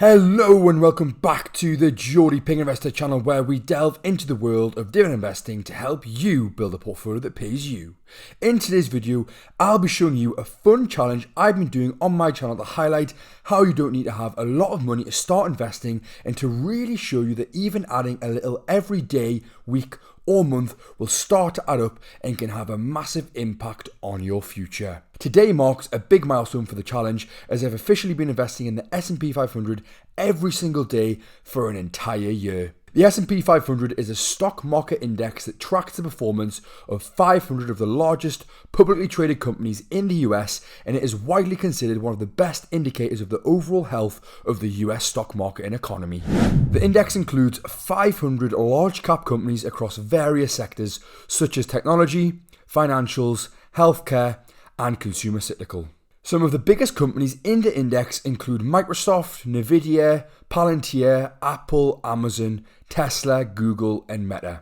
Hello and welcome back to the Geordie Ping Investor channel, where we delve into the world of dividend investing to help you build a portfolio that pays you. In today's video, I'll be showing you a fun challenge I've been doing on my channel to highlight how you don't need to have a lot of money to start investing, and to really show you that even adding a little every day, week or month will start to add up and can have a massive impact on your future. Today marks a big milestone for the challenge, as I've officially been investing in the S&P 500 every single day for an entire year. The S&P 500 is a stock market index that tracks the performance of 500 of the largest publicly traded companies in the US, and it is widely considered one of the best indicators of the overall health of the US stock market and economy. The index includes 500 large cap companies across various sectors such as technology, financials, healthcare, and consumer cyclical. Some of the biggest companies in the index include Microsoft, Nvidia, Palantir, Apple, Amazon, Tesla, Google, and Meta.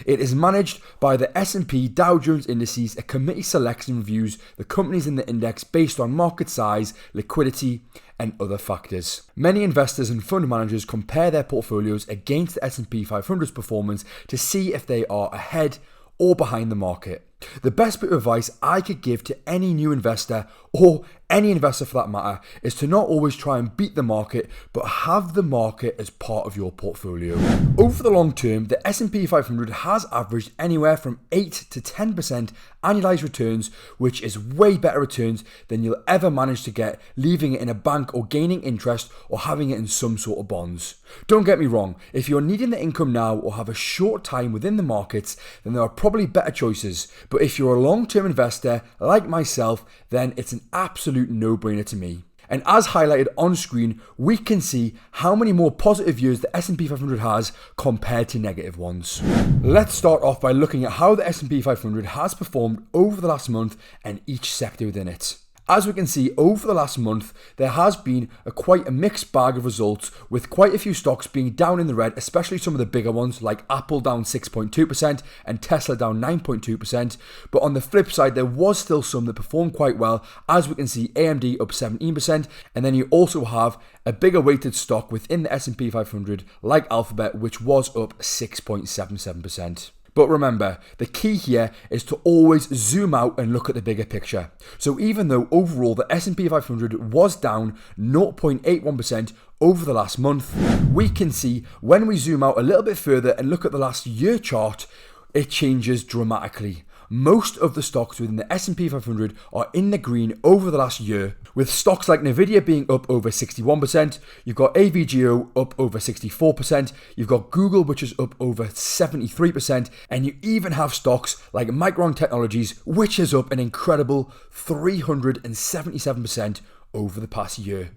It is managed by the S&P Dow Jones Indices. A committee selects and reviews the companies in the index based on market size, liquidity, and other factors. Many investors and fund managers compare their portfolios against the S&P 500's performance to see if they are ahead or behind the market. The best bit of advice I could give to any new investor, or any investor for that matter, is to not always try and beat the market, but have the market as part of your portfolio. Over the long term, the S&P 500 has averaged anywhere from 8 to 10% annualized returns, which is way better returns than you'll ever manage to get leaving it in a bank or gaining interest or having it in some sort of bonds. Don't get me wrong, if you're needing the income now or have a short time within the markets, then there are probably better choices. But if you're a long-term investor like myself, then it's an absolute no-brainer to me. And as highlighted on screen, we can see how many more positive years the S&P 500 has compared to negative ones. Let's start off by looking at how the S&P 500 has performed over the last month and each sector within it. As we can see, over the last month, there has been quite a mixed bag of results, with quite a few stocks being down in the red, especially some of the bigger ones like Apple down 6.2% and Tesla down 9.2%. But on the flip side, there was still some that performed quite well. As we can see, AMD up 17%, and then you also have a bigger weighted stock within the S&P 500 like Alphabet, which was up 6.77%. But remember, the key here is to always zoom out and look at the bigger picture. So even though overall the S&P 500 was down 0.81% over the last month, we can see when we zoom out a little bit further and look at the last year chart, it changes dramatically. Most of the stocks within the S&P 500 are in the green over the last year, with stocks like Nvidia being up over 61%, you've got AVGO up over 64%, you've got Google which is up over 73%, and you even have stocks like Micron Technologies which is up an incredible 377% over the past year.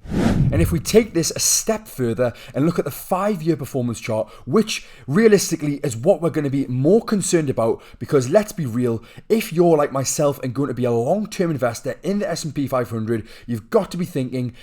And if we take this a step further and look at the 5-year performance chart, which realistically is what we're going to be more concerned about, because let's be real, if you're like myself and going to be a long-term investor in the S&P 500, you've got to be thinking,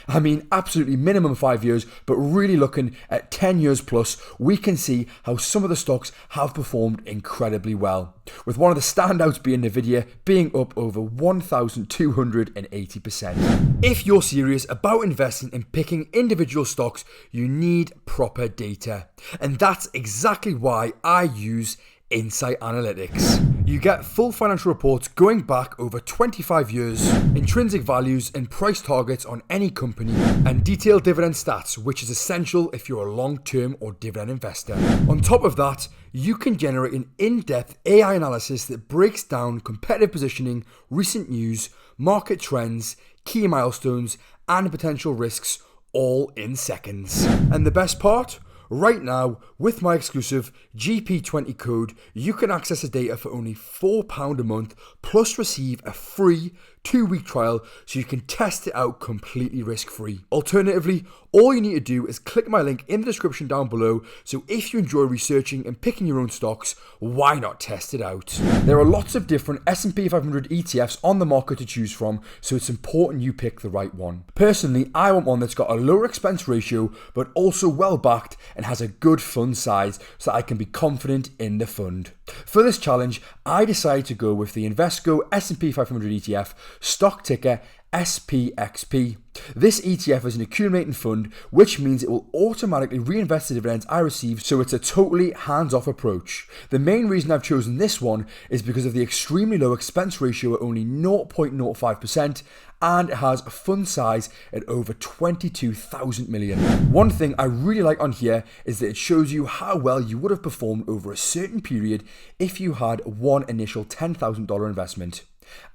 absolutely minimum 5 years, but really looking at 10 years plus. We can see how some of the stocks have performed incredibly well, with one of the standouts being Nvidia being up over 1,280%. If you're serious about investing and picking individual stocks, you need proper data. And that's exactly why I use Insight Analytics. You get full financial reports going back over 25 years, intrinsic values and price targets on any company, and detailed dividend stats, which is essential if you're a long-term or dividend investor. On top of that, you can generate an in-depth AI analysis that breaks down competitive positioning, recent news, market trends, key milestones, and potential risks, all in seconds. And the best part? Right now, with my exclusive GP20 code, you can access the data for only £4 a month, plus receive a free 2-week trial so you can test it out completely risk-free. Alternatively, all you need to do is click my link in the description down below. So if you enjoy researching and picking your own stocks, why not test it out? There are lots of different S&P 500 ETFs on the market to choose from, so it's important you pick the right one. Personally, I want one that's got a lower expense ratio, but also well backed and has a good fund size so I can be confident in the fund. For this challenge, I decided to go with the Invesco S&P 500 ETF, stock ticker SPXP. This ETF is an accumulating fund, which means it will automatically reinvest the dividends I receive, so it's a totally hands-off approach. The main reason I've chosen this one is because of the extremely low expense ratio at only 0.05%, and it has a fund size at over 22,000 million. One thing I really like on here is that it shows you how well you would have performed over a certain period if you had one initial $10,000 investment.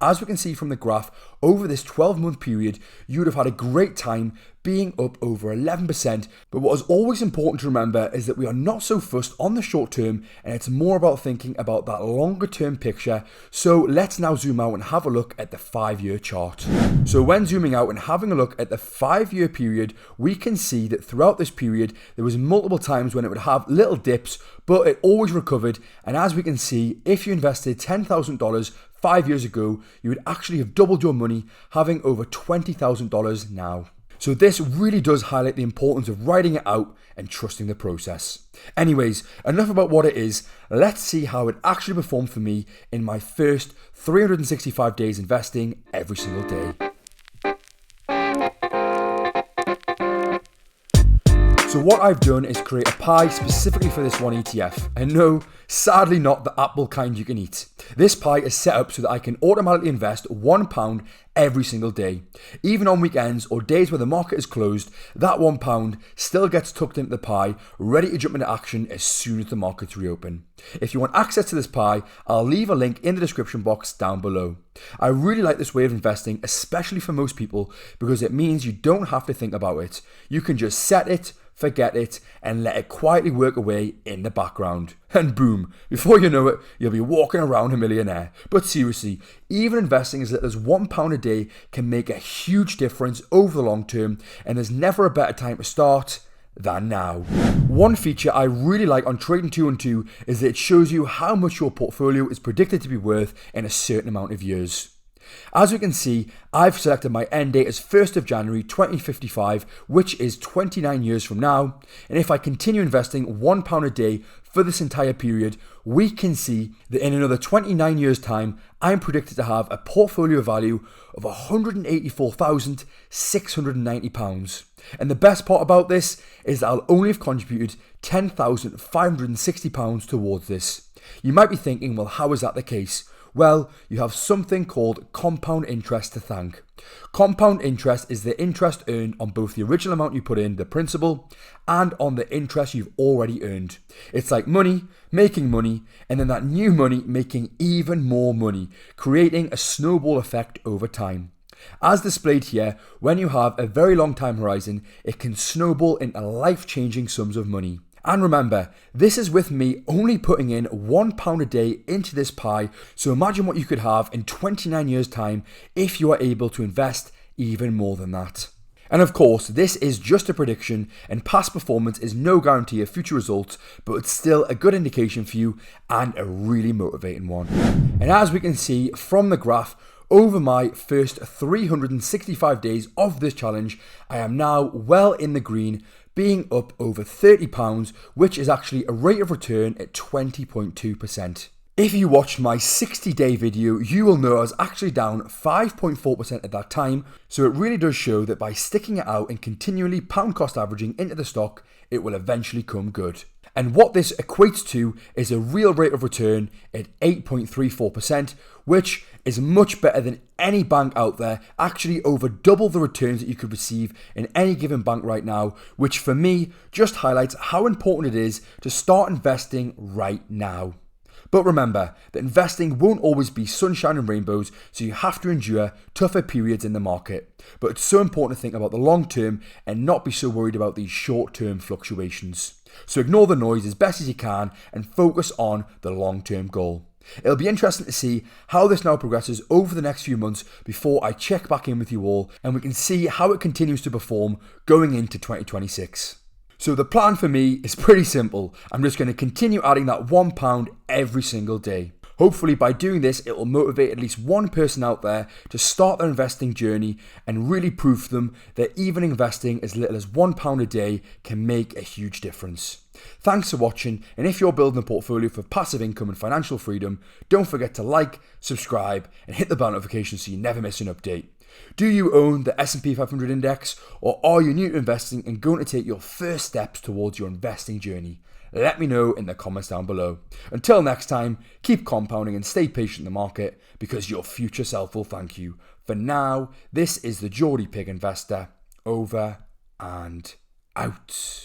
As we can see from the graph, over this 12-month period, you would have had a great time being up over 11%, but what is always important to remember is that we are not so fussed on the short term, and it's more about thinking about that longer term picture. So let's now zoom out and have a look at the 5-year chart. So when zooming out and having a look at the 5-year period, we can see that throughout this period, there was multiple times when it would have little dips, but it always recovered. And as we can see, if you invested $10,000 5 years ago, you would actually have doubled your money, having over $20,000 now. So this really does highlight the importance of writing it out and trusting the process. Anyways, enough about what it is. Let's see how it actually performed for me in my first 365 days investing every single day. So what I've done is create a pie specifically for this one ETF, and no, sadly not the apple kind you can eat. This pie is set up so that I can automatically invest £1 every single day. Even on weekends or days where the market is closed, that £1 still gets tucked into the pie, ready to jump into action as soon as the markets reopen. If you want access to this pie, I'll leave a link in the description box down below. I really like this way of investing, especially for most people, because it means you don't have to think about it. You can just set it, forget it, and let it quietly work away in the background. And boom, before you know it, you'll be walking around a millionaire. But seriously, even investing as little as £1 a day can make a huge difference over the long term, and there's never a better time to start than now. One feature I really like on Trading 212 is that it shows you how much your portfolio is predicted to be worth in a certain amount of years. As we can see, I've selected my end date as 1st of January 2055, which is 29 years from now. And if I continue investing £1 a day for this entire period, we can see that in another 29 years' time, I'm predicted to have a portfolio value of £184,690. And the best part about this is that I'll only have contributed £10,560 towards this. You might be thinking, well, how is that the case? Well, you have something called compound interest to thank. Compound interest is the interest earned on both the original amount you put in, the principal, and on the interest you've already earned. It's like money, making money, and then that new money making even more money, creating a snowball effect over time. As displayed here, when you have a very long time horizon, it can snowball into life-changing sums of money. And remember, this is with me only putting in £1 a day into this pie, so imagine what you could have in 29 years' time if you are able to invest even more than that. And of course, this is just a prediction, and past performance is no guarantee of future results, but it's still a good indication for you and a really motivating one. And as we can see from the graph, over my first 365 days of this challenge, I am now well in the green, being up over £30, which is actually a rate of return at 20.2%. If you watched my 60-day video, you will know I was actually down 5.4% at that time, so it really does show that by sticking it out and continually pound cost averaging into the stock, it will eventually come good. And what this equates to is a real rate of return at 8.34%, which is much better than any bank out there, actually over double the returns that you could receive in any given bank right now, which for me just highlights how important it is to start investing right now. But remember that investing won't always be sunshine and rainbows, so you have to endure tougher periods in the market. But it's so important to think about the long term and not be so worried about these short term fluctuations. So ignore the noise as best as you can and focus on the long term goal. It'll be interesting to see how this now progresses over the next few months before I check back in with you all and we can see how it continues to perform going into 2026. So the plan for me is pretty simple. I'm just going to continue adding that £1 every single day. Hopefully by doing this, it will motivate at least one person out there to start their investing journey and really prove to them that even investing as little as £1 a day can make a huge difference. Thanks for watching, and if you're building a portfolio for passive income and financial freedom, don't forget to like, subscribe, and hit the bell notification so you never miss an update. Do you own the S&P 500 index, or are you new to investing and going to take your first steps towards your investing journey? Let me know in the comments down below. Until next time, keep compounding and stay patient in the market, because your future self will thank you. For now, this is the Geordie Pig Investor, over and out.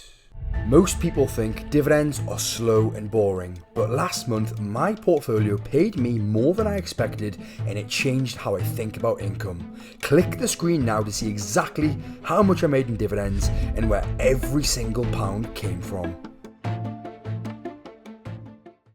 Most people think dividends are slow and boring, but last month my portfolio paid me more than I expected, and it changed how I think about income. Click the screen now to see exactly how much I made in dividends and where every single pound came from.